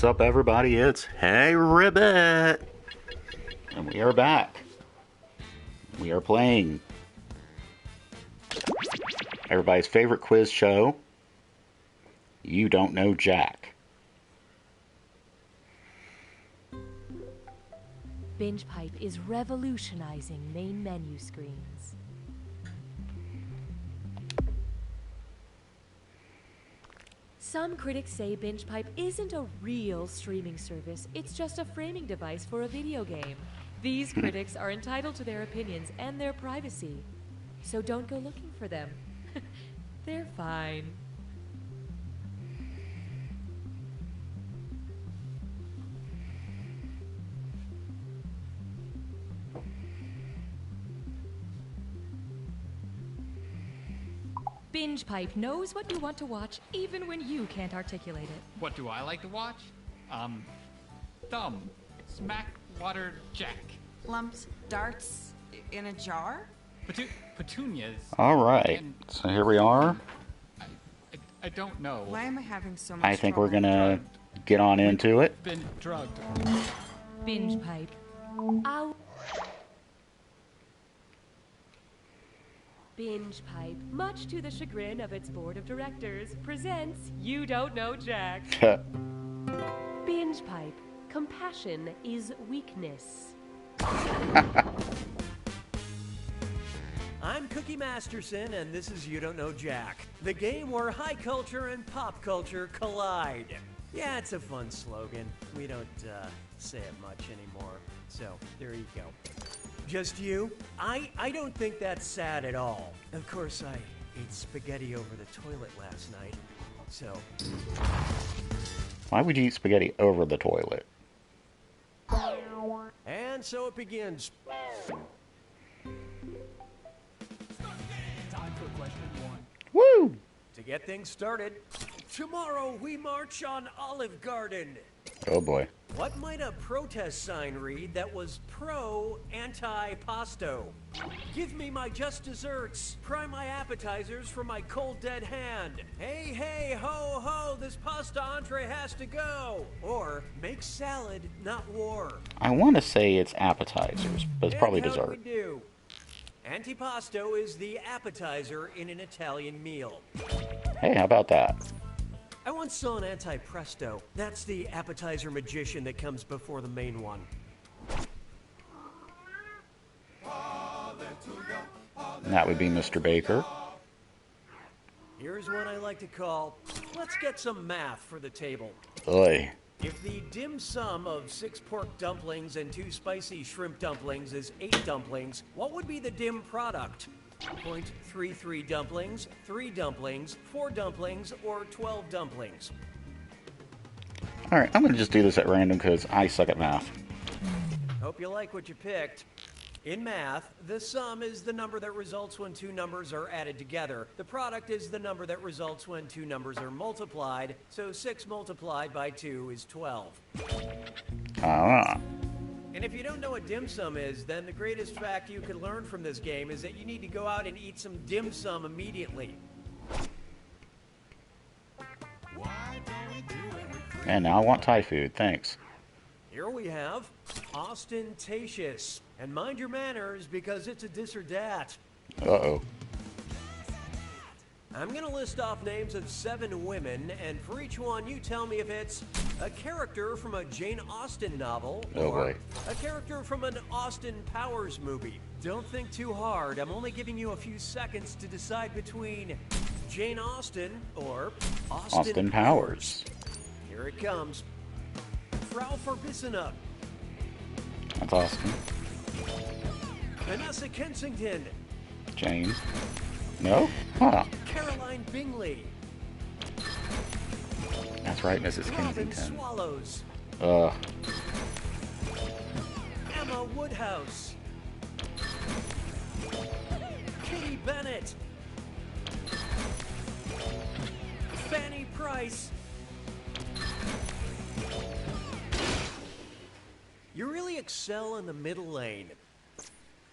What's up, everybody? It's Hey Ribbit! And we are back. We are playing everybody's favorite quiz show, You Don't Know Jack. BingePipe is revolutionizing main menu screens. Some critics say BingePipe isn't a real streaming service, it's just a framing device for a video game. These critics are entitled to their opinions and their privacy, so don't go looking for them. They're fine. BingePipe knows what you want to watch even when you can't articulate it. What do I like to watch? Thumb. Smack Water Jack. Lumps, darts in a jar? Petunias. Alright, so here we are. I don't know. Why am I having so much I think we're trouble? gonna get on into it. Been drugged. BingePipe. Ow. BingePipe, much to the chagrin of its board of directors, presents You Don't Know Jack. BingePipe. Compassion is weakness. I'm Cookie Masterson, and this is You Don't Know Jack, the game where high culture and pop culture collide. Yeah, it's a fun slogan. We don't say it much anymore, so there you go. Just you? I don't think that's sad at all. Of course, I ate spaghetti over the toilet last night, so... Why would you eat spaghetti over the toilet? And so it begins. Time for question one. Woo! To get things started, tomorrow we march on Olive Garden. Oh boy. What might a protest sign read that was pro-anti-pasto? Give me my just desserts. Pry my appetizers from my cold dead hand. Hey, hey, ho, ho, this pasta entree has to go. Or make salad, not war. I want to say it's appetizers, but it's probably And how dessert. do we do? Antipasto is the appetizer in an Italian meal. Hey, how about that? I once saw an antipresto. That's the appetizer magician that comes before the main one. That would be Mr. Baker. Here's what I like to call, let's get some math for the table. Oy. If the dim sum of 6 pork dumplings and 2 spicy shrimp dumplings is 8 dumplings, what would be the dim product? 0.33 dumplings, 3 dumplings, 4 dumplings, or 12 dumplings? Alright, I'm going to just do this at random because I suck at math. Hope you like what you picked. In math, the sum is the number that results when 2 numbers are added together. The product is the number that results when 2 numbers are multiplied, so 6 multiplied by 2 is 12. Ah. And if you don't know what dim sum is, then the greatest fact you could learn from this game is that you need to go out and eat some dim sum immediately. And now I want Thai food, thanks. Here we have ostentatious. And mind your manners because it's a dis or dat. Uh-oh. I'm going to list off names of 7 women, and for each one, you tell me if it's a character from a Jane Austen novel Oh, or boy. a character from an Austin Powers movie. Don't think too hard. I'm only giving you a few seconds to decide between Jane Austen or Austin Powers. Here it comes. Frau Forbissina, That's Austin. Vanessa Kensington, Jane. No? Huh. Caroline Bingley, That's right, Mrs. Robin Kensington. Swallows, Ugh. Emma Woodhouse, Kitty Bennett, Fanny Price. You really excel in the middle lane.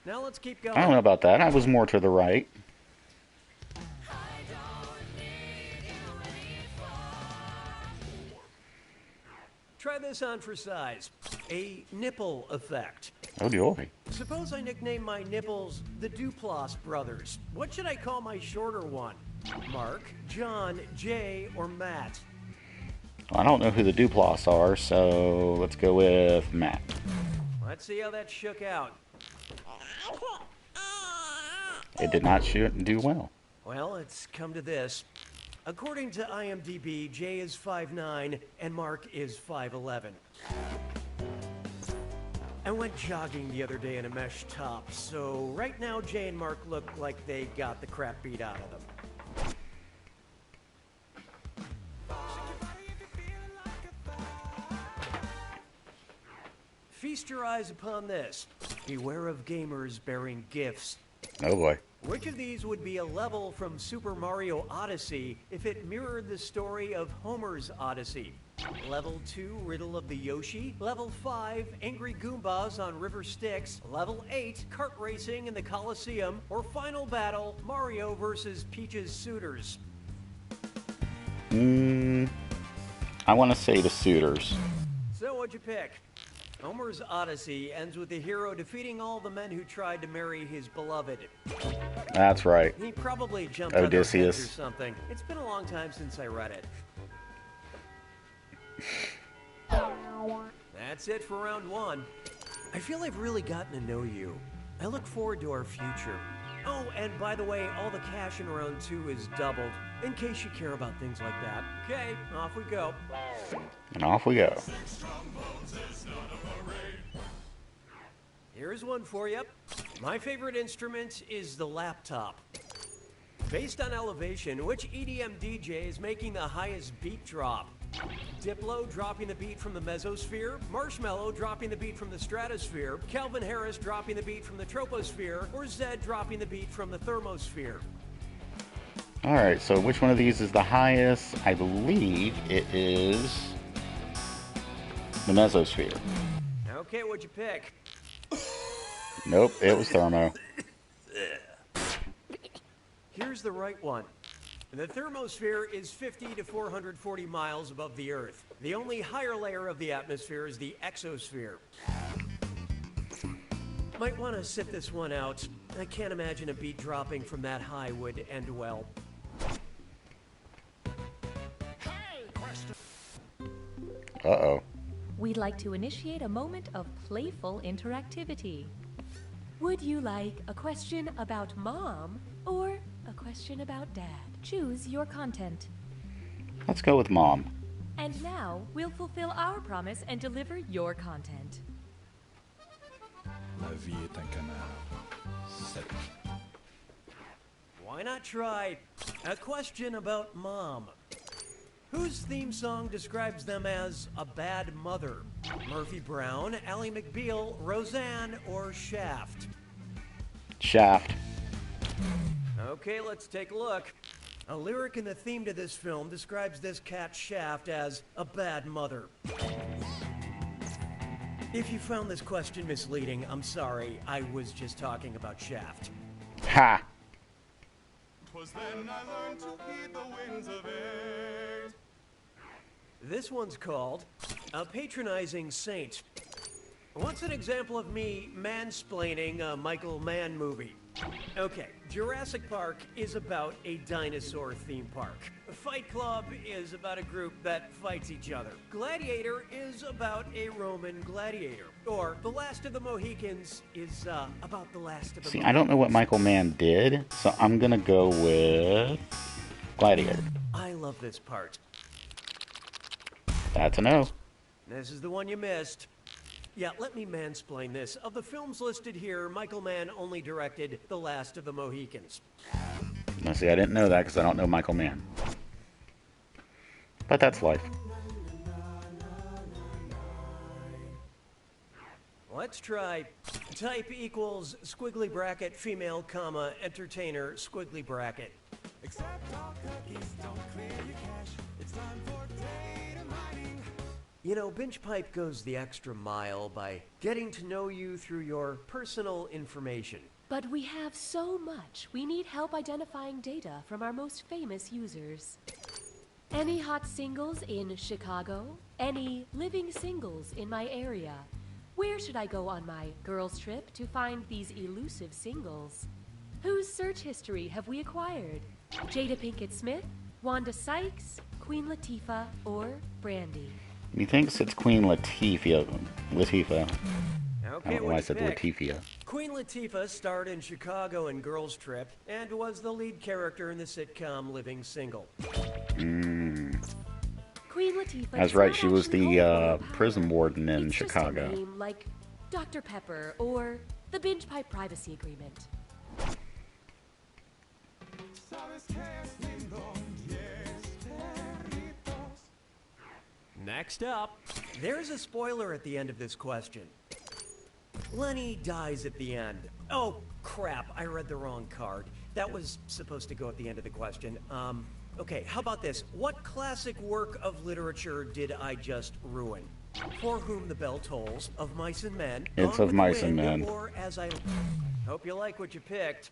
Now let's keep going. I don't know about that. I was more to the right. Try this on for size. A nipple effect. Oh joy. Suppose I nickname my nipples the Duplass brothers. What should I call my shorter one? Mark, John, Jay, or Matt? I don't know who the Duplass are, so let's go with Matt. Let's see how that shook out. It did not do well. Well, it's come to this. According to IMDb, Jay is 5'9" and Mark is 5'11". I went jogging the other day in a mesh top, so right now Jay and Mark look like they got the crap beat out of them. Feast your eyes upon this. Beware of gamers bearing gifts. Oh boy. Which of these would be a level from Super Mario Odyssey if it mirrored the story of Homer's Odyssey? Level 2, Riddle of the Yoshi. Level 5, Angry Goombas on River Styx. Level 8, Kart Racing in the Coliseum. Or Final Battle, Mario versus Peach's Suitors. I want to say the Suitors. So what'd you pick? Homer's Odyssey ends with the hero defeating all the men who tried to marry his beloved. That's right. He probably jumped on their heads Odysseus. or something. It's been a long time since I read it. That's it for round 1. I feel I've really gotten to know you. I look forward to our future. Oh, and by the way, all the cash in round 2 is doubled, in case you care about things like that. Okay, off we go. And off we go. Here's one for you. My favorite instrument is the laptop. Based on elevation, which EDM DJ is making the highest beat drop? Diplo dropping the beat from the mesosphere, Marshmello dropping the beat from the stratosphere, Calvin Harris dropping the beat from the troposphere, or Zed dropping the beat from the thermosphere? Alright, so which one of these is the highest? I believe it is the mesosphere. Okay, what'd you pick? Nope, it was thermo. Here's the right one. The thermosphere is 50 to 440 miles above the Earth. The only higher layer of the atmosphere is the exosphere. Might want to sit this one out. I can't imagine a beat dropping from that high would end well. Uh-oh. We'd like to initiate a moment of playful interactivity. Would you like a question about mom or a question about dad? Choose your content. Let's go with mom. And now we'll fulfill our promise and deliver your content. La vie est un canard sec. Why not try a question about mom? Whose theme song describes them as a bad mother? Murphy Brown, Ally McBeal, Roseanne, or Shaft? Shaft. Okay, let's take a look. A lyric in the theme to this film describes this cat Shaft as a bad mother. If you found this question misleading, I'm sorry. I was just talking about Shaft. Ha! 'Twas then I learned to heed the winds of age. This one's called A Patronizing Saint. What's an example of me mansplaining a Michael Mann movie? Okay, Jurassic Park is about a dinosaur theme park. Fight Club is about a group that fights each other. Gladiator is about a Roman gladiator. Or The Last of the Mohicans is about the last of the See, I don't know what Michael Mann did, so I'm gonna go with Gladiator. I love this part. That's a no. This is the one you missed. Yeah, let me mansplain this. Of the films listed here, Michael Mann only directed The Last of the Mohicans. Now, see, I didn't know that because I don't know Michael Mann. But that's life. Let's try type equals squiggly bracket female comma entertainer squiggly bracket. Accept all cookies, don't clear your cache. It's time for data mining. You know, Binge Pipe goes the extra mile by getting to know you through your personal information. But we have so much. We need help identifying data from our most famous users. Any hot singles in Chicago? Any living singles in my area? Where should I go on my girls' trip to find these elusive singles? Whose search history have we acquired? Jada Pinkett Smith, Wanda Sykes, Queen Latifah, or Brandy? He thinks it's Queen Latifah. I Okay, don't know why I what'd said you pick? Latifah. Queen Latifah starred in Chicago and Girls Trip and was the lead character in the sitcom Living Single. Queen Latifah. That's does right, not she was actually the hold world prison power. warden in It's Chicago. Just a name like Dr. Pepper or the Binge Pipe Privacy Agreement. Sabes que es lindo y es perritos. Next up, there's a spoiler at the end of this question. Lenny dies at the end. Oh, crap, I read the wrong card. That was supposed to go at the end of the question. Okay, how about this? What classic work of literature did I just ruin? For Whom the Bell Tolls, Of Mice and Men, It's Gone Of with the Mice and Wind, Men. or As I... Hope you like what you picked.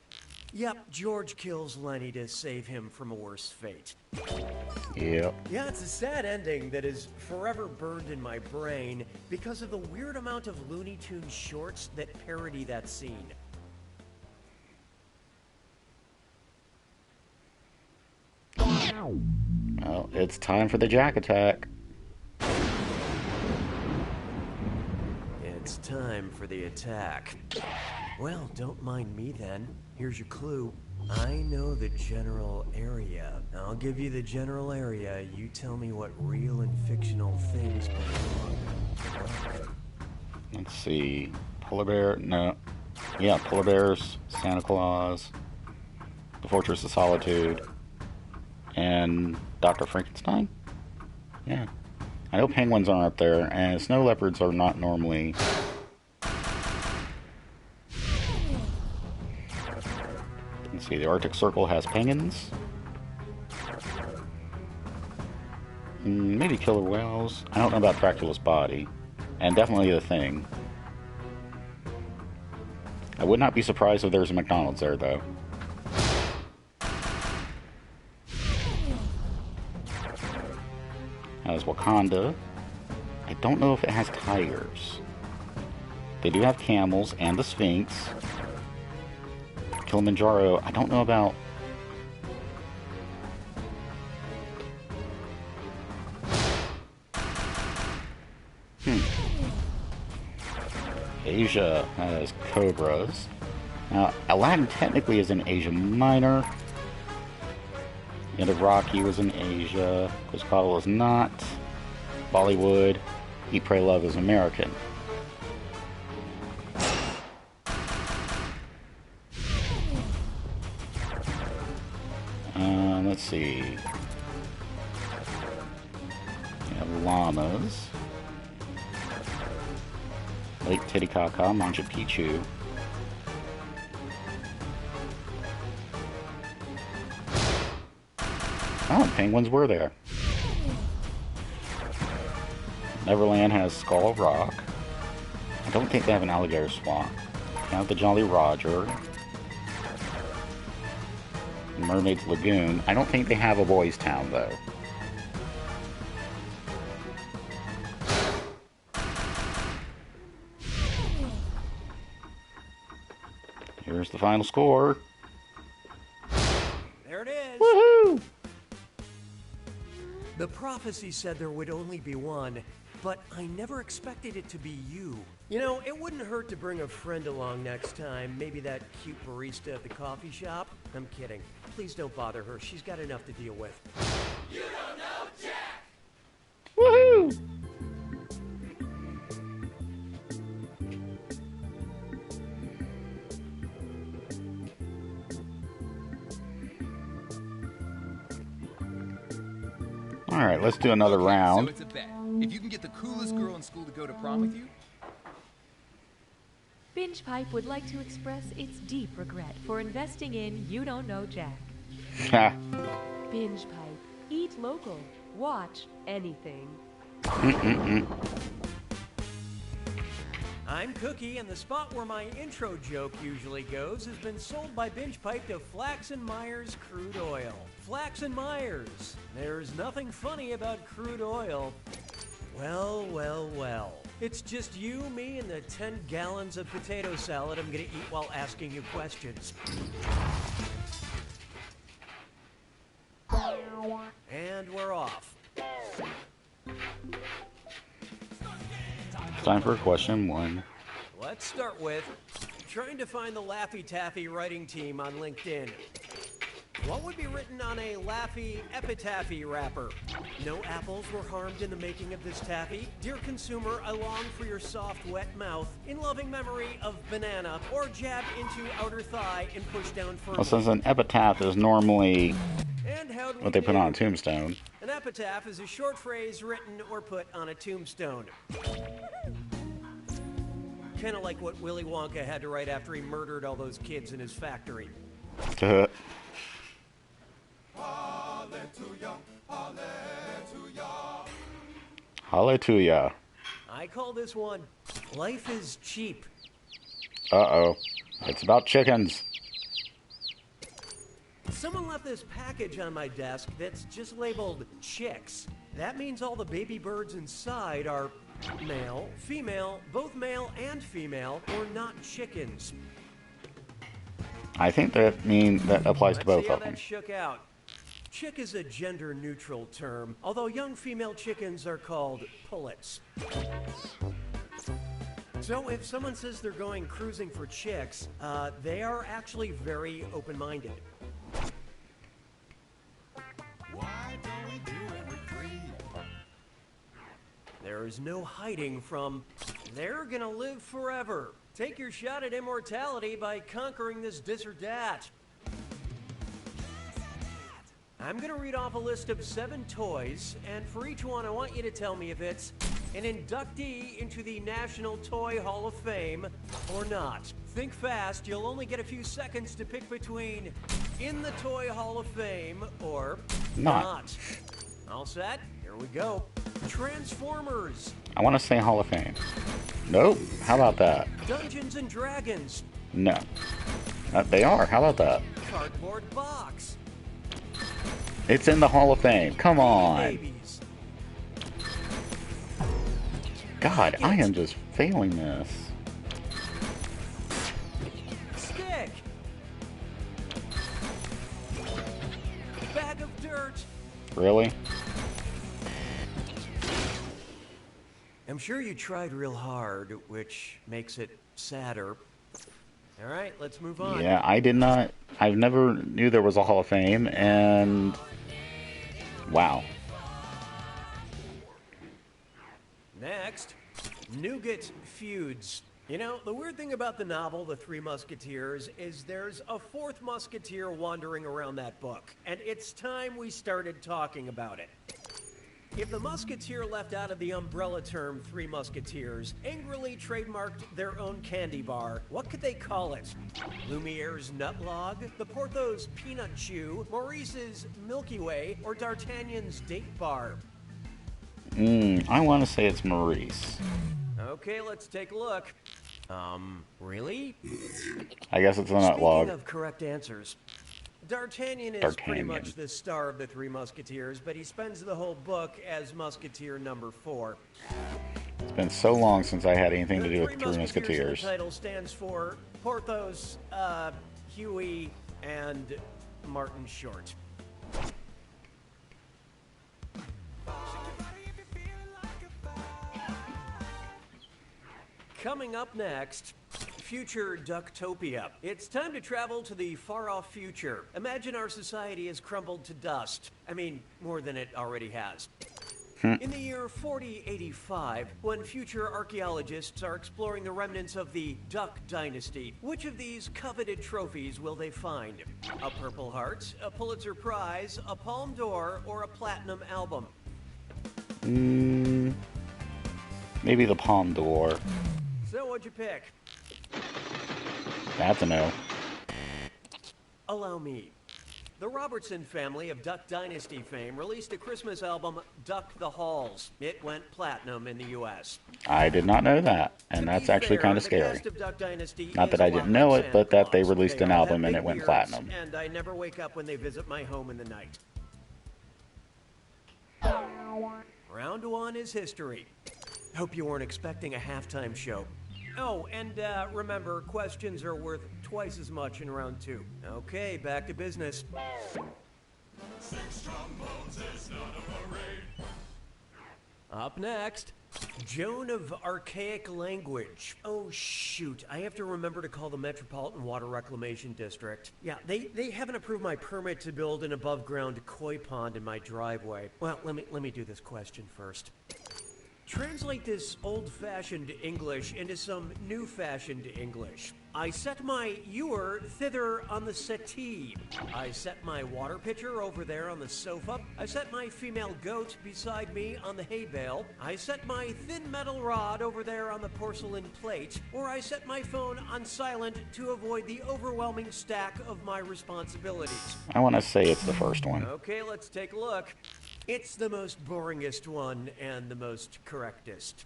Yep, George kills Lenny to save him from a worse fate. Yep. Yeah, it's a sad ending that is forever burned in my brain because of the weird amount of Looney Tunes shorts that parody that scene. Well, it's time for the Jack attack. It's time for the attack. Well, don't mind me then. Here's your clue. I know the general area. I'll give you the general area. You tell me what real and fictional things belong. Let's see. Polar bear? No. Yeah, polar bears, Santa Claus, the Fortress of Solitude, and Dr. Frankenstein? Yeah. I know penguins aren't up there, and snow leopards are not normally... Let's see, the Arctic Circle has penguins. Maybe killer whales. I don't know about Dracula's body. And definitely the Thing. I would not be surprised if there's a McDonald's there, though. Has Wakanda. I don't know if it has tigers. They do have camels and the Sphinx. Kilimanjaro, I don't know about... Asia has cobras. Now, Aladdin technically is in Asia Minor. And Rocky was in Asia. Quetzalcoatl is not. Bollywood. Eat, Pray, Love is American. Let's see. We have llamas. Lake Titicaca, Machu Picchu. Oh, penguins were there. Neverland has Skull Rock. I don't think they have an alligator swamp. They have the Jolly Roger. Mermaid's Lagoon. I don't think they have a boys' town, though. Here's the final score. There it is. Woohoo! The prophecy said there would only be one, but I never expected it to be you. You know, it wouldn't hurt to bring a friend along next time. Maybe that cute barista at the coffee shop. I'm kidding. Please don't bother her. She's got enough to deal with. Woohoo! Alright, let's do another round. So it's a bet. If you can get the coolest girl in school to go to prom with you, Binge Pipe would like to express its deep regret for investing in You Don't Know Jack. Ha. Binge Pipe. Eat local. Watch anything. I'm Cookie, and the spot where my intro joke usually goes has been sold by Binge Pipe to Flax and Myers Crude Oil. Flax and Myers. There's nothing funny about crude oil. Well, well, well. It's just you, me, and the 10 gallons of potato salad I'm gonna eat while asking you questions. And we're off. Time for question 1. Let's start with trying to find the Laffy Taffy writing team on LinkedIn. What would be written on a Laffy epitaphy wrapper? No apples were harmed in the making of this taffy. Dear consumer, I long for your soft, wet mouth in loving memory of banana, or jab into outer thigh and push down firmly. Well, since an epitaph is normally And how'd we what they put do? on a tombstone. An epitaph is a short phrase written or put on a tombstone. Kind of like what Willy Wonka had to write after he murdered all those kids in his factory. Hallelujah. I call this one, Life is Cheap. Uh-oh. It's about chickens. Someone left this package on my desk that's just labeled chicks. That means all the baby birds inside are male, female, both male and female, or not chickens. I think that applies to Let's both see how of them. that shook out. Chick is a gender-neutral term, although young female chickens are called pullets. So if someone says they're going cruising for chicks, they are actually very open-minded. Why don't we do it with greed? There is no hiding from, they're gonna live forever. Take your shot at immortality by conquering this or that. I'm gonna read off a list of 7 toys, and for each one I want you to tell me if it's an inductee into the National Toy Hall of Fame or not. Think fast, you'll only get a few seconds to pick between in the Toy Hall of Fame or Not. All set? Here we go. Transformers, I want to say Hall of Fame. Nope. How about that? Dungeons and Dragons, No. They are. How about that? Cardboard Box, It's in the Hall of Fame. Come on. Babies, God, I am just failing this. Stick, Bag of Dirt. Really? I'm sure you tried real hard, which makes it sadder. All right, let's move on. Yeah, I did not. I never knew there was a Hall of Fame, and wow. Next, Nougat Feuds. You know, the weird thing about the novel, The Three Musketeers, is there's a 4th musketeer wandering around that book, and it's time we started talking about it. If the musketeer left out of the umbrella term Three Musketeers angrily trademarked their own candy bar, what could they call it? Lumiere's Nutlog, the Porthos Peanut Chew, Maurice's Milky Way, or D'Artagnan's Date Bar? I want to say it's Maurice. Okay, let's take a look. Really? I guess it's a nut Speaking log. of correct answers, D'Artagnan is pretty D'Artagnan. much the star of the Three Musketeers, but he spends the whole book as Musketeer number 4. It's been so long since I had anything to The do with the Three in Musketeers. the title stands for Porthos, Huey, and Martin Short. Coming up next, Future Ducktopia. It's time to travel to the far-off future. Imagine our society has crumbled to dust. I mean, more than it already has. In the year 4085, when future archaeologists are exploring the remnants of the Duck Dynasty, which of these coveted trophies will they find? A Purple Heart, a Pulitzer Prize, a Palme d'Or, or a Platinum Album? Maybe the Palme d'Or. So what'd you pick? That's a no. Allow me. The Robertson family of Duck Dynasty fame released a Christmas album, Duck the Halls. It went platinum in the U.S. I did not know that, and To that's be actually fair, kind of the scary. cast of Duck Dynasty Not is that a I lot didn't know like it, but that they Santa released Claus. an They all album have and big it went beards, platinum. And I never wake up when they visit my home in the night. Round one is history. Hope you weren't expecting a halftime show. Oh, and remember, questions are worth twice as much in round two. Okay, back to business. Up next, Joan of Archaic Language. Oh, shoot. I have to remember to call the Metropolitan Water Reclamation District. Yeah, they haven't approved my permit to build an above-ground koi pond in my driveway. Well, let me do this question first. Translate this old-fashioned English into some new-fashioned English. I set my ewer thither on the settee. I set my water pitcher over there on the sofa. I set my female goat beside me on the hay bale. I set my thin metal rod over there on the porcelain plate. Or I set my phone on silent to avoid the overwhelming stack of my responsibilities. I want to say it's the first one. Okay, let's take a look. It's the most boringest one and the most correctest.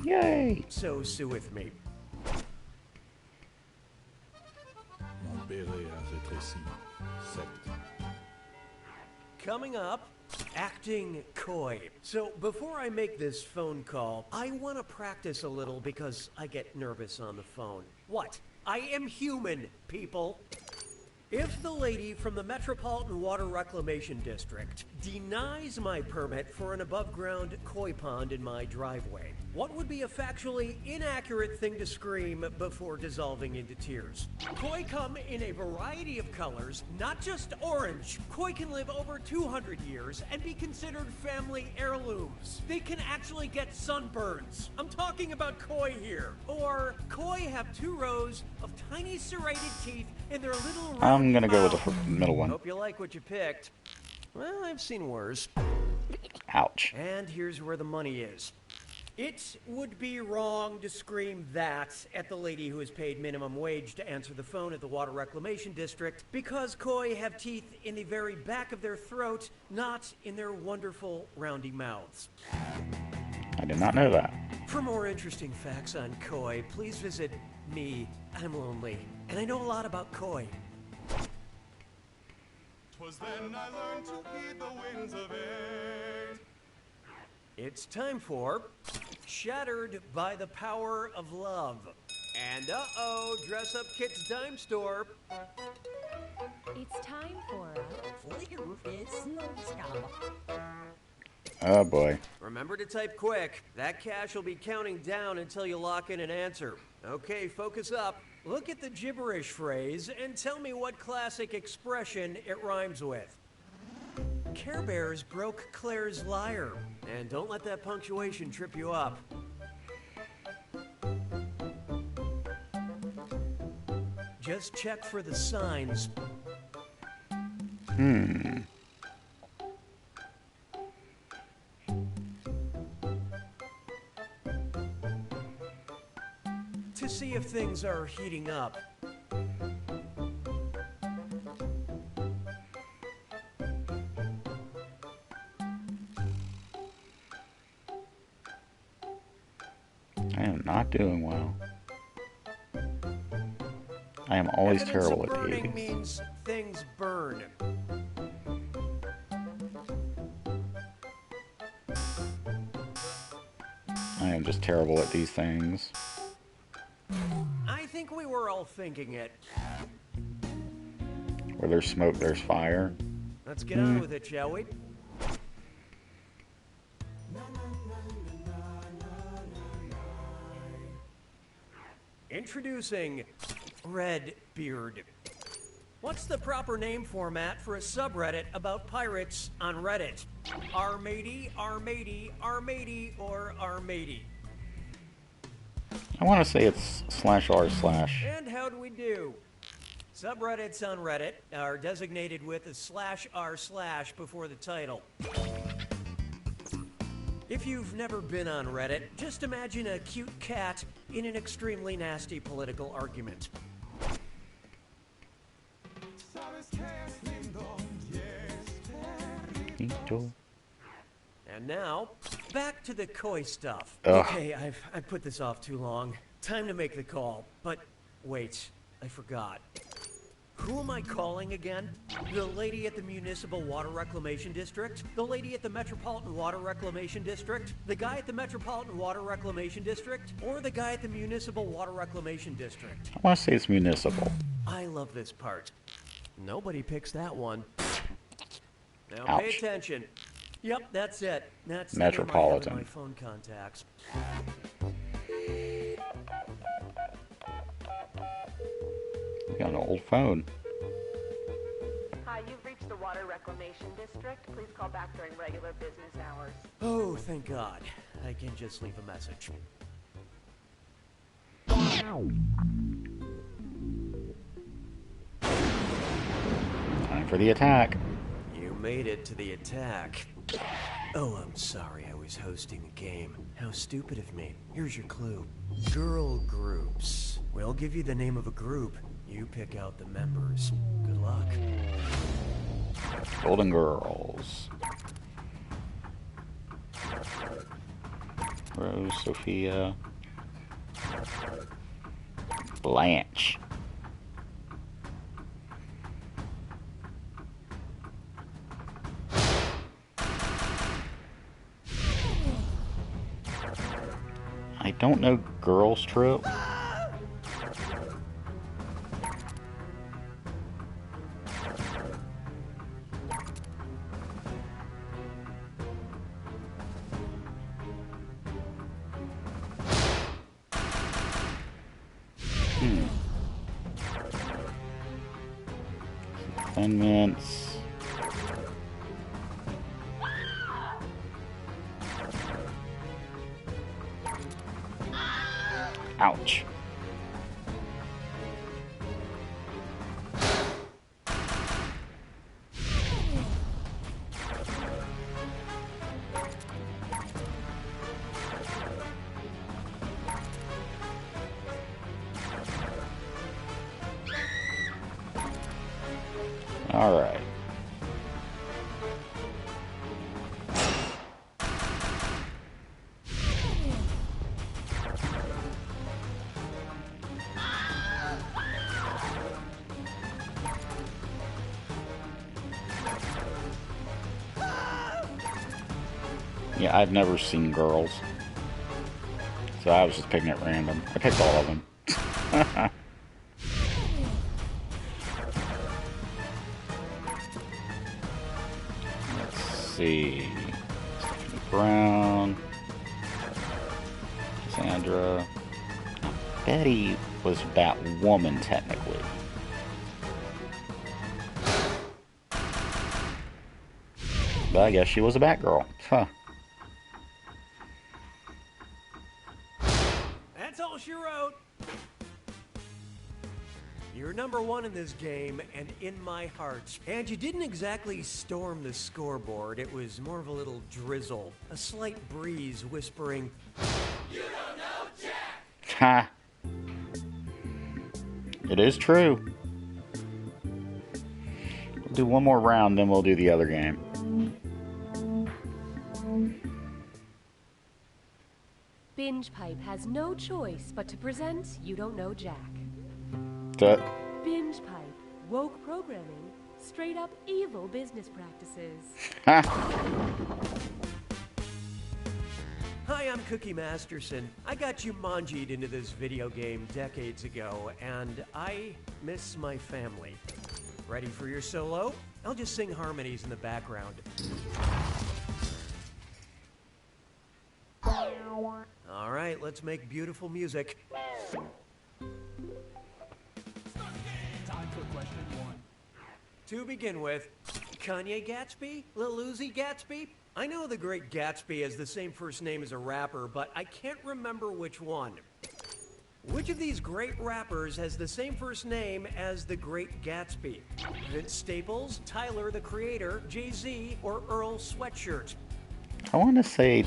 Yay! So sue with me. Mon père a rétréci. Sept. Coming up, acting coy. So before I make this phone call, I want to practice a little because I get nervous on the phone. What? I am human, people. If the lady from the Metropolitan Water Reclamation District denies my permit for an above-ground koi pond in my driveway, what would be a factually inaccurate thing to scream before dissolving into tears? Koi come in a variety of colors, not just orange. Koi can live over 200 years and be considered family heirlooms. They can actually get sunburns. I'm talking about koi here. Or koi have 2 rows of tiny serrated teeth in their little round I'm gonna go with mouth. the middle one. Hope you like what you picked. Well, I've seen worse. Ouch. And here's where the money is. It would be wrong to scream that at the lady who is paid minimum wage to answer the phone at the Water Reclamation District because koi have teeth in the very back of their throat, not in their wonderful roundy mouths. I did not know that. For more interesting facts on koi, please visit me. I'm lonely, and I know a lot about koi. 'Twas then I learned to heed the winds of eight. It's time for Shattered by the Power of Love. And uh-oh, Dress Up Kit's Dime Store. It's time for Oh boy. Remember to type quick. That cash will be counting down until you lock in an answer. Okay, focus up. Look at the gibberish phrase and tell me what classic expression it rhymes with. Care Bears broke Claire's lyre. And don't let that punctuation trip you up. Just check for the signs. To see if things are heating up. I am not doing well. I am always Evidence terrible of at burning these. means things burn. I am just terrible at these things. I think we were all thinking it. Where there's smoke, there's fire. Let's get on with it, shall we? Introducing Redbeard. What's the proper name format for a subreddit about pirates on Reddit? R-matey, R-matey, R-matey, or R-matey? I want to say it's /r/. And how do we do? Subreddits on Reddit are designated with a /r/ before the title. If you've never been on Reddit, just imagine a cute cat in an extremely nasty political argument. Sorry, Pink door. And now, back to the koi stuff. Ugh. Okay, I've put this off too long. Time to make the call. But wait, I forgot. Who am I calling again? The lady at the Municipal Water Reclamation District? The lady at the Metropolitan Water Reclamation District? The guy at the Metropolitan Water Reclamation District? Or the guy at the Municipal Water Reclamation District? I want to say it's municipal. I love this part. Nobody picks that one. Now pay Ouch. attention. Yep, that's it. That's Metropolitan. my phone contacts. We got an old phone. Hi, you've reached the Water Reclamation District. Please call back during regular business hours. Oh, thank God. I can just leave a message. Time for the attack. You made it to the attack. Oh, I'm sorry. I was hosting a game. How stupid of me. Here's your clue. Girl groups. We'll give you the name of a group. You pick out the members. Good luck. Golden Girls. Rose, Sophia. Blanche. I don't know Girls Trip. Amendments. Ouch. All right. Yeah, I've never seen Girls, so I was just picking at random. I picked all of them. See, Stephanie Brown, Cassandra. Betty was Batwoman technically. But I guess she was a Batgirl. Huh. That's all she wrote. You're number one in this game and in my heart. And you didn't exactly storm the scoreboard. It was more of a little drizzle. A slight breeze whispering, "You don't know Jack!" Ha. It is true. We'll do one more round, then we'll do the other game. Binge Pipe has no choice but to present You Don't Know Jack. That. Binge Pipe, woke programming, straight up evil business practices. Ha. Hi, I'm Cookie Masterson. I got you manjied into this video game decades ago, and I miss my family. Ready for your solo? I'll just sing harmonies in the background. All right, let's make beautiful music. Time for question one. To begin with, Kanye Gatsby? Lil Uzi Gatsby? I know the Great Gatsby has the same first name as a rapper, but I can't remember which one. Which of these great rappers has the same first name as the Great Gatsby? Vince Staples, Tyler the Creator, Jay-Z, or Earl Sweatshirt? I want to say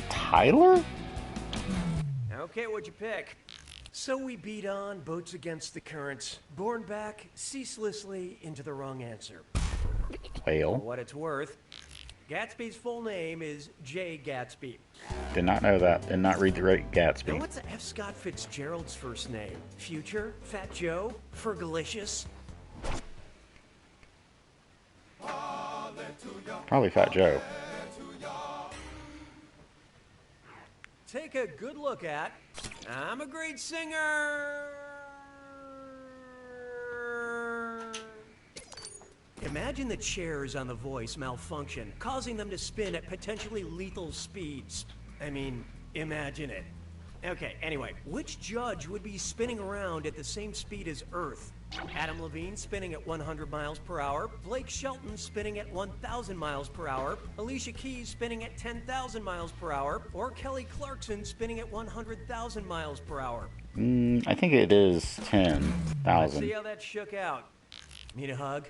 Tyler? Okay, what'd you pick? So we beat on, boats against the currents, borne back ceaselessly into the wrong answer. For Whale. what it's worth, Gatsby's full name is Jay Gatsby. Did not know that. Did not read the right Now, Gatsby. what's F. Scott Fitzgerald's first name? Future? Fat Joe? Fergalicious? Probably Fat Joe. Take a good look at I'm a Great Singer. Imagine the chairs on The Voice malfunction, causing them to spin at potentially lethal speeds. I mean, imagine it. Okay, anyway, which judge would be spinning around at the same speed as Earth? Adam Levine spinning at 100 miles per hour, Blake Shelton spinning at 1,000 miles per hour, Alicia Keys spinning at 10,000 miles per hour, or Kelly Clarkson spinning at 100,000 miles per hour? I think it is Let's 10,000. see how that shook out. Need a hug?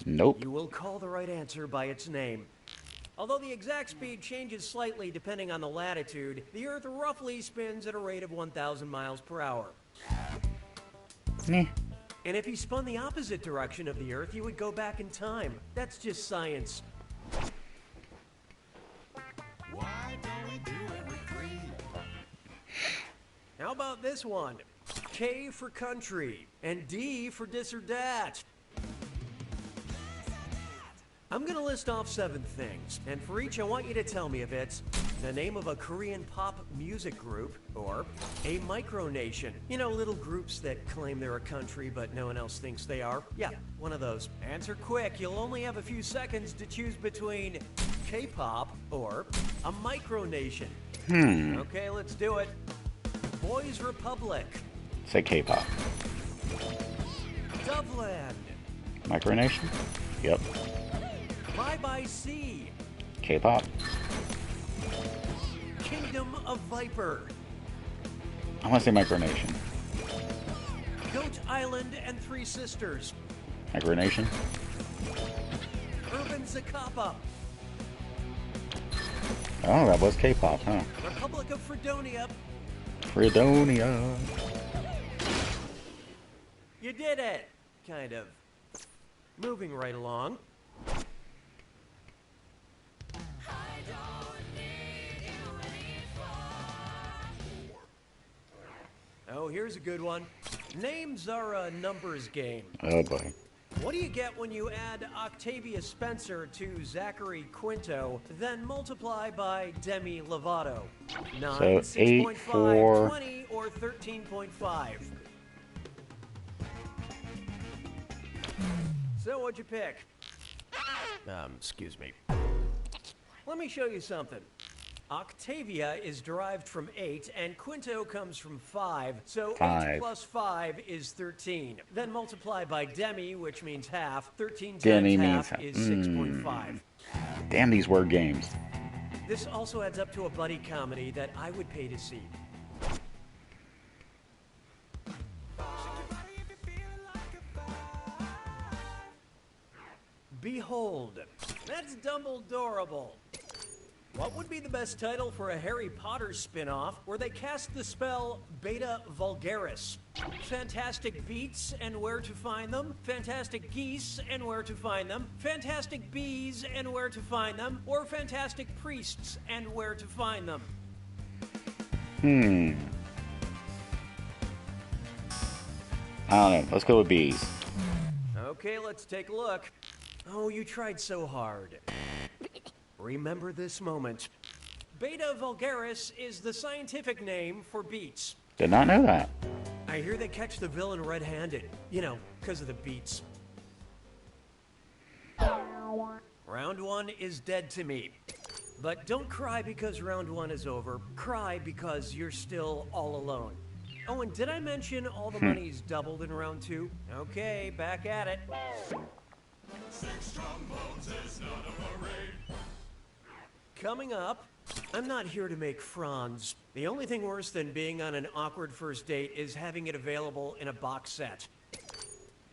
Nope. You will call the right answer by its name. Although the exact speed changes slightly depending on the latitude, the Earth roughly spins at a rate of 1,000 miles per hour. Meh. And if you spun the opposite direction of the Earth, you would go back in time. That's just science. Why don't we do it with Creed? How about this one? K for country, and D for this or that. I'm gonna list off 7 things, and for each I want you to tell me if it's the name of a Korean pop music group, or a micronation. You know, little groups that claim they're a country but no one else thinks they are. Yeah, one of those. Answer quick, you'll only have a few seconds to choose between K-pop or a micronation. Okay, let's do it. Boys Republic, Say K-pop. Doveland, Micronation? Yep. Bye Bye Sea, K-pop. Kingdom of Viper, I want to say Micronation. Goat Island and Three Sisters, Micronation? Urban Zacapa, Oh, that was K-pop, huh? Republic of Fredonia. Fredonia. You did it! Kind of. Moving right along. Oh, here's a good one. Names are a numbers game. Oh boy. What do you get when you add Octavia Spencer to Zachary Quinto, then multiply by Demi Lovato? 9, So 6.5, 8, 4. 20, or 13.5? So what'd you pick? Excuse me. Let me show you something. Octavia is derived from 8, and Quinto comes from 5, so 8 5. plus 5 is 13. Then multiply by Demi, which means half. 13 Demi times means half half. is 6.5. Damn these word games. This also adds up to a buddy comedy that I would pay to see. Behold, that's Dumbledorable. What would be the best title for a Harry Potter spin-off where they cast the spell Beta Vulgaris? Fantastic Beats and Where to Find Them, Fantastic Geese and Where to Find Them, Fantastic Bees and Where to Find Them, or Fantastic Priests and Where to Find Them? I don't know. Let's go with bees. Okay, let's take a look. Oh, you tried so hard. Remember this moment. Beta vulgaris is the scientific name for beets. Did not know that. I hear they catch the villain red-handed. You know, because of the beets. Round 1 is dead to me. But don't cry because round 1 is over. Cry because you're still all alone. Oh, and did I mention all the money's doubled in round 2? Okay, back at it. Coming up, I'm not here to make Franz. The only thing worse than being on an awkward first date is having it available in a box set.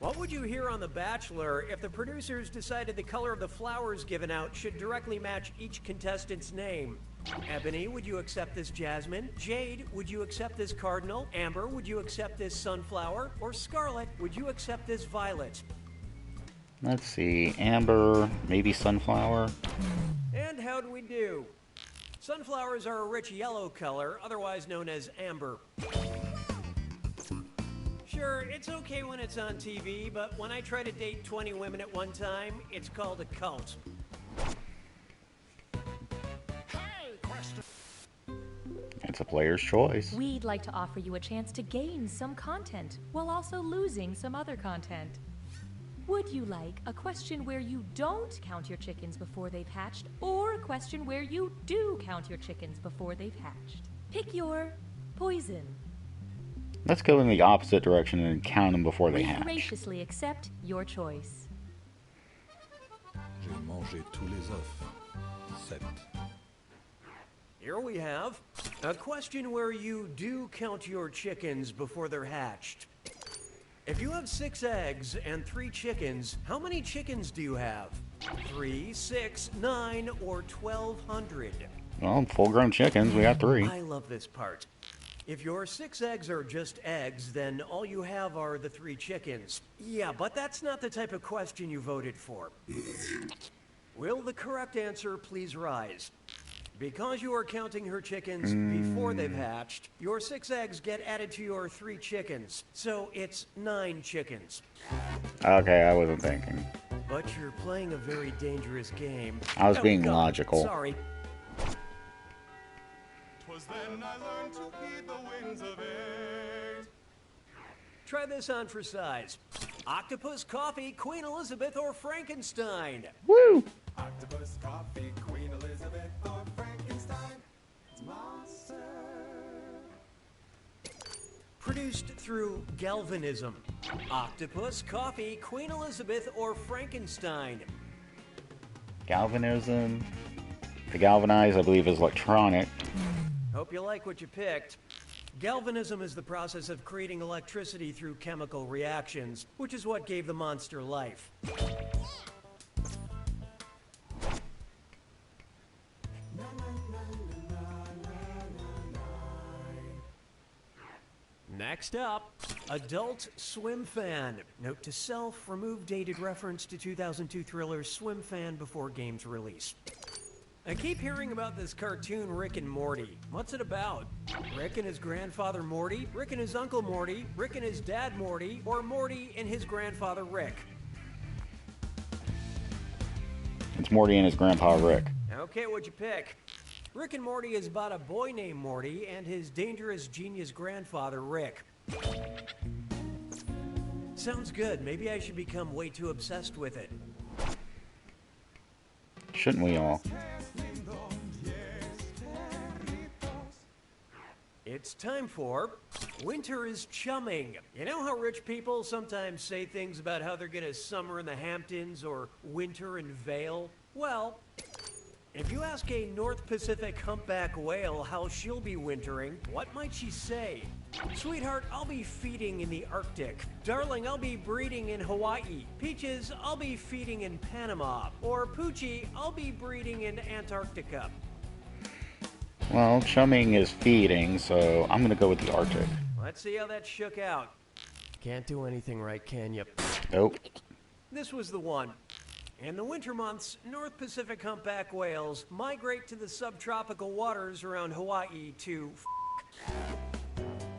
What would you hear on The Bachelor if the producers decided the color of the flowers given out should directly match each contestant's name? Ebony, would you accept this jasmine? Jade, would you accept this cardinal? Amber, would you accept this sunflower? Or Scarlet, would you accept this violet? Let's see. Amber, maybe sunflower. And how'd we do? Sunflowers are a rich yellow color, otherwise known as amber. Sure, it's okay when it's on TV, but when I try to date 20 women at one time, it's called a cult. It's a player's choice. We'd like to offer you a chance to gain some content while also losing some other content. Would you like a question where you don't count your chickens before they've hatched, or a question where you do count your chickens before they've hatched? Pick your poison. Let's go in the opposite direction and count them before they We hatch. graciously accept your choice. J'ai mangé tous les œufs. 7. Here we have a question where you do count your chickens before they're hatched. If you have 6 eggs and 3 chickens, how many chickens do you have? 3, 6, 9, or 1,200? Well, full-grown chickens, we got 3. I love this part. If your 6 eggs are just eggs, then all you have are the 3 chickens. Yeah, but that's not the type of question you voted for. Will the correct answer please rise? Because you are counting her chickens before they've hatched, your 6 eggs get added to your 3 chickens. So it's 9 chickens. Okay, I wasn't thinking. But you're playing a very dangerous game. I was being God, logical. Sorry. 'Twas then I learned to heed the winds of age. Try this on for size. Octopus, coffee, Queen Elizabeth, or Frankenstein? Woo! Octopus, coffee, Queen Elizabeth, or Frankenstein. It's monster. Produced through galvanism. Octopus, coffee, Queen Elizabeth, or Frankenstein? Galvanism. The galvanize, I believe, is electronic. Hope you like what you picked. Galvanism is the process of creating electricity through chemical reactions, which is what gave the monster life. Next up, adult swim fan. Note to self, remove dated reference to 2002 thriller Swim Fan before game's release. I keep hearing about this cartoon Rick and Morty. What's it about? Rick and his grandfather Morty? Rick and his uncle Morty? Rick and his dad Morty? Or Morty and his grandfather Rick? It's Morty and his grandpa Rick. Okay, what'd you pick? Rick and Morty is about a boy named Morty and his dangerous genius grandfather Rick. Sounds good. Maybe I should become way too obsessed with it. Shouldn't we all? It's time for Winter is Chumming. You know how rich people sometimes say things about how they're gonna summer in the Hamptons or winter in Vail? Well, if you ask a North Pacific humpback whale how she'll be wintering, what might she say? Sweetheart, I'll be feeding in the Arctic. Darling, I'll be breeding in Hawaii. Peaches, I'll be feeding in Panama. Or Poochie, I'll be breeding in Antarctica. Well, chumming is feeding, so I'm gonna go with the Arctic. Let's see how that shook out. Can't do anything right, can you? Nope. This was the one. In the winter months, North Pacific humpback whales migrate to the subtropical waters around Hawaii to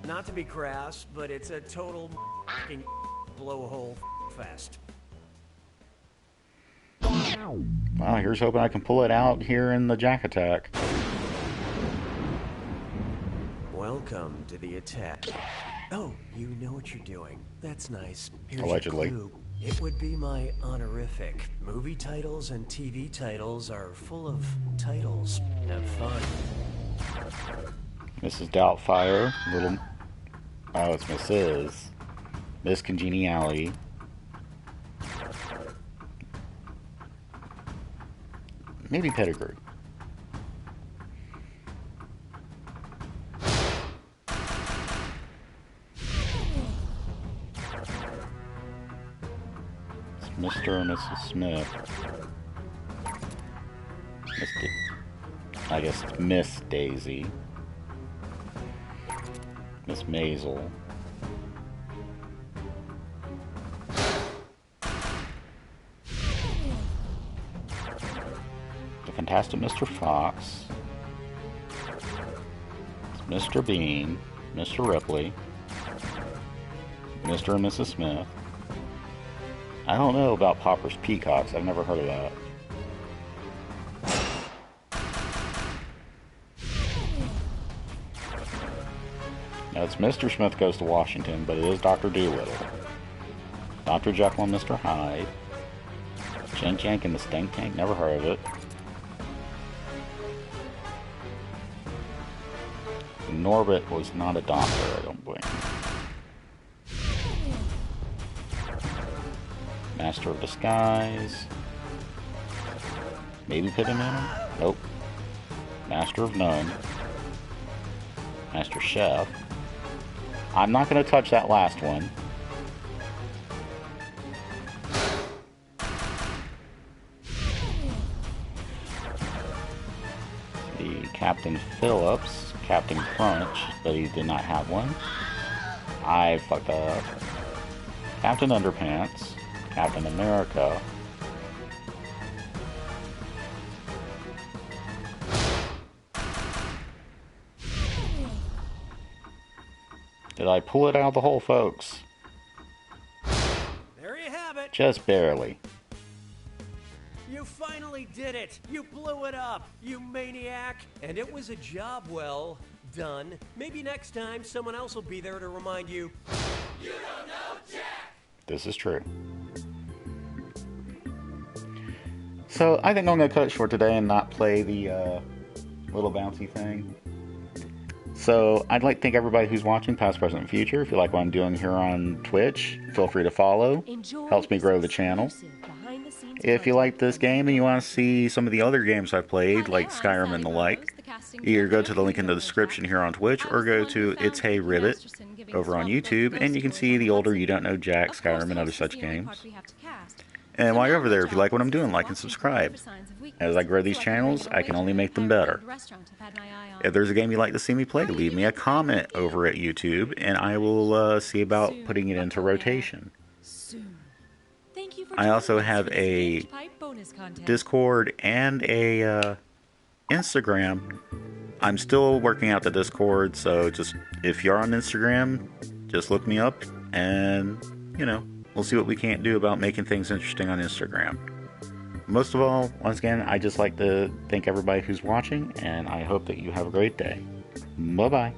Not to be crass, but it's a total f***ing blowhole fest. Well, here's hoping I can pull it out here in the Jack Attack. Welcome to the attack. Oh, you know what you're doing. That's nice. Here's Allegedly. Your clue. It would be my honorific. Movie titles and TV titles are full of titles. Have fun. Mrs. Doubtfire, little... Oh, it's Mrs. Miss Congeniality. Maybe Pettigrew. It's Mr. and Mrs. Smith. I guess it's Miss Daisy. Miss Maisel. Fantastic Mr. Fox, Mr. Bean, Mr. Ripley, Mr. and Mrs. Smith. I don't know about Popper's Peacocks. I've never heard of that. Now it's Mr. Smith Goes to Washington, but it is Dr. Doolittle. Dr. Jekyll and Mr. Hyde. Jink Yank and the Stink Tank, never heard of it. Norbit was not a doctor, I don't believe. Master of Disguise. Maybe Pit and Minnow? Nope. Master of None. Master Chef. I'm not going to touch that last one. The Captain Phillips, Captain Crunch, but he did not have one. I fucked up. Captain Underpants, Captain America. Did I pull it out of the hole, folks? There you have it. Just barely. You finally did it. You blew it up, you maniac. And it was a job well done. Maybe next time someone else will be there to remind you. You don't know Jack. This is true. So I think I'm going to cut it short today and not play the little bouncy thing. So I'd like to thank everybody who's watching, past, present, and future. If you like what I'm doing here on Twitch, feel free to follow. Helps me grow the channel. If you like this game and you want to see some of the other games I've played, like Skyrim and the like, either go to the link in the description here on Twitch or go to It's Hey Ribbit over on YouTube, and you can see the older You Don't Know Jack, Skyrim, and other such games. And while you're over there, if you like what I'm doing, like and subscribe. As I grow these channels, I can only make them better. If there's a game you'd like to see me play, leave me a comment over at YouTube, and I will see about putting it into rotation. I also have a Discord and a Instagram. I'm still working out the Discord, so just if you're on Instagram, just look me up, and, you know, we'll see what we can't do about making things interesting on Instagram. Most of all, once again, I just like to thank everybody who's watching, and I hope that you have a great day. Bye-bye.